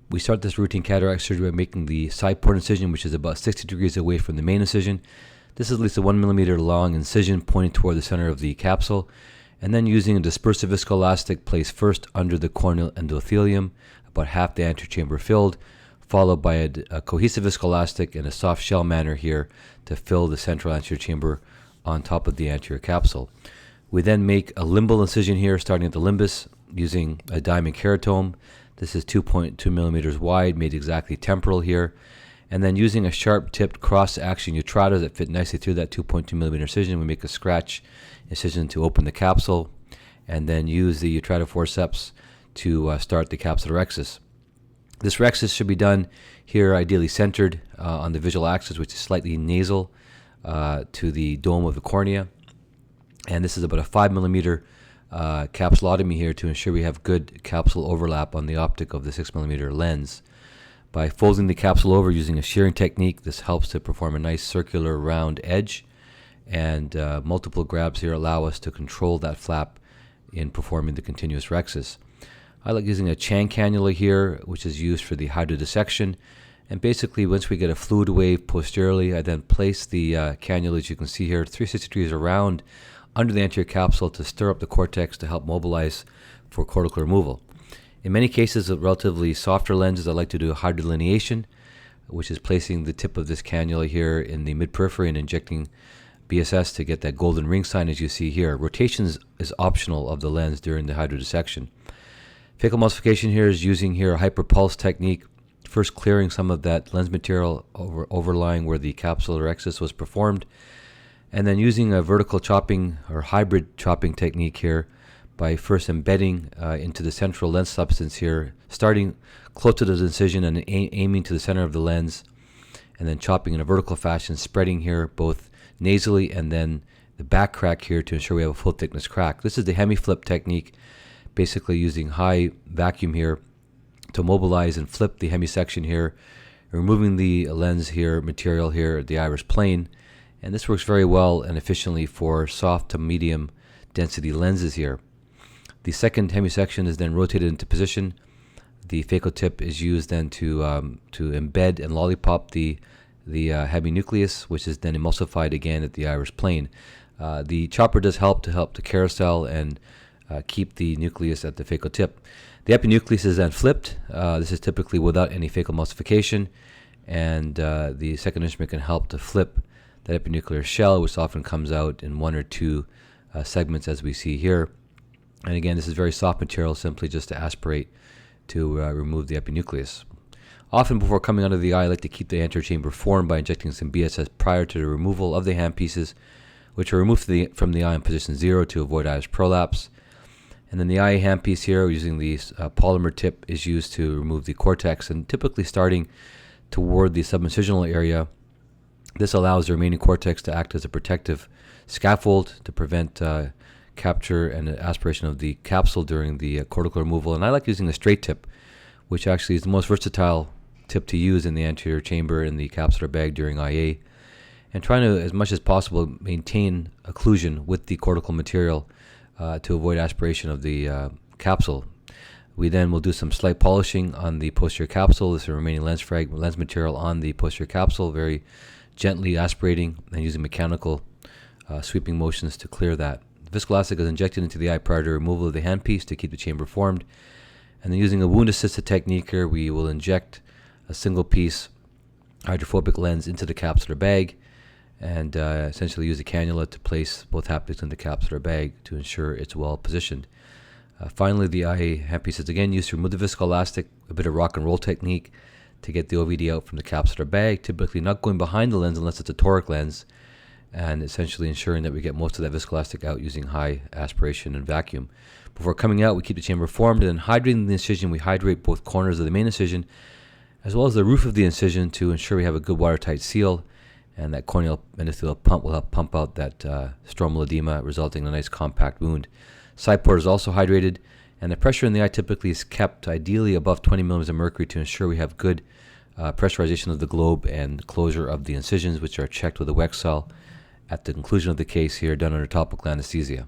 We start this routine cataract surgery by making the side port incision, which is about 60 degrees away from the main incision. This is at least a 1 millimeter long incision pointing toward the center of the capsule, and then using a dispersive viscoelastic placed first under the corneal endothelium, about half the anterior chamber filled, followed by a cohesive viscoelastic in a soft shell manner here to fill the central anterior chamber on top of the anterior capsule. We then make a limbal incision here, starting at the limbus, using a diamond keratome. This is 2.2 millimeters wide, made exactly temporal here. And then using a sharp-tipped cross-action utrata that fit nicely through that 2.2 millimeter incision, we make a scratch incision to open the capsule, and then use the utrata forceps to start the capsular rhexis. This rhexis should be done here, ideally centered on the visual axis, which is slightly nasal to the dome of the cornea. And this is about a 5 millimeter capsulotomy here to ensure we have good capsule overlap on the optic of the 6 millimeter lens. By folding the capsule over using a shearing technique, this helps to perform a nice circular round edge, and multiple grabs here allow us to control that flap in performing the continuous rhexis. I like using a Chang cannula here, which is used for the hydrodissection. And basically, once we get a fluid wave posteriorly, I then place the cannula, as you can see here, 360 degrees around under the anterior capsule to stir up the cortex to help mobilize for cortical removal. In many cases of relatively softer lenses, I like to do a hydrodelineation, which is placing the tip of this cannula here in the mid-periphery and injecting BSS to get that golden ring sign as you see here. Rotation is optional of the lens during the hydrodissection. Phaco emulsification here is using here a hyperpulse technique, first clearing some of that lens material overlying where the capsular rhexis was performed, and then using a vertical chopping or hybrid chopping technique here by first embedding into the central lens substance here, starting close to the incision and aiming to the center of the lens, and then chopping in a vertical fashion, spreading here both nasally and then the back crack here to ensure we have a full thickness crack. This is the hemi-flip technique, basically using high vacuum here to mobilize and flip the hemisection here, removing the lens here, material here, the iris plane. And this works very well and efficiently for soft to medium density lenses here. The second hemisection is then rotated into position. The phaco tip is used then to embed and lollipop the heminucleus, which is then emulsified again at the iris plane. The chopper does help to carousel and keep the nucleus at the phaco tip. The epinucleus is then flipped. This is typically without any phaco emulsification, and the second instrument can help to flip that epinuclear shell, which often comes out in one or two segments as we see here. And again, this is very soft material, simply just to aspirate to remove the epinucleus. Often before coming under the eye, I like to keep the anterior chamber formed by injecting some BSS prior to the removal of the handpieces, which are removed from the eye in position 0 to avoid iris prolapse. And then the eye handpiece here, using the polymer tip, is used to remove the cortex, and typically starting toward the subincisional area. This allows the remaining cortex to act as a protective scaffold to prevent capture and aspiration of the capsule during the cortical removal. And I like using a straight tip, which actually is the most versatile tip to use in the anterior chamber in the capsular bag during IA, and trying to, as much as possible, maintain occlusion with the cortical material to avoid aspiration of the capsule. We then will do some slight polishing on the posterior capsule. This is the remaining lens material on the posterior capsule, very gently aspirating and using mechanical sweeping motions to clear that. The viscoelastic is injected into the eye prior to removal of the handpiece to keep the chamber formed. And then using a wound-assisted technique here, we will inject a single-piece hydrophobic lens into the capsular bag and essentially use a cannula to place both handpieces in the capsular bag to ensure it's well positioned. Finally, the eye handpiece is again used to remove the viscoelastic, a bit of rock and roll technique to get the OVD out from the capsular bag, typically not going behind the lens unless it's a toric lens, and essentially ensuring that we get most of that viscoelastic out using high aspiration and vacuum. Before coming out, we keep the chamber formed, and then hydrating the incision, we hydrate both corners of the main incision as well as the roof of the incision to ensure we have a good watertight seal, and that corneal endothelial pump will help pump out that stromal edema, resulting in a nice compact wound. Side port is also hydrated, and the pressure in the eye typically is kept ideally above 20 millimeters of mercury to ensure we have good pressurization of the globe and closure of the incisions, which are checked with a Weck cell at the conclusion of the case here, done under topical anesthesia.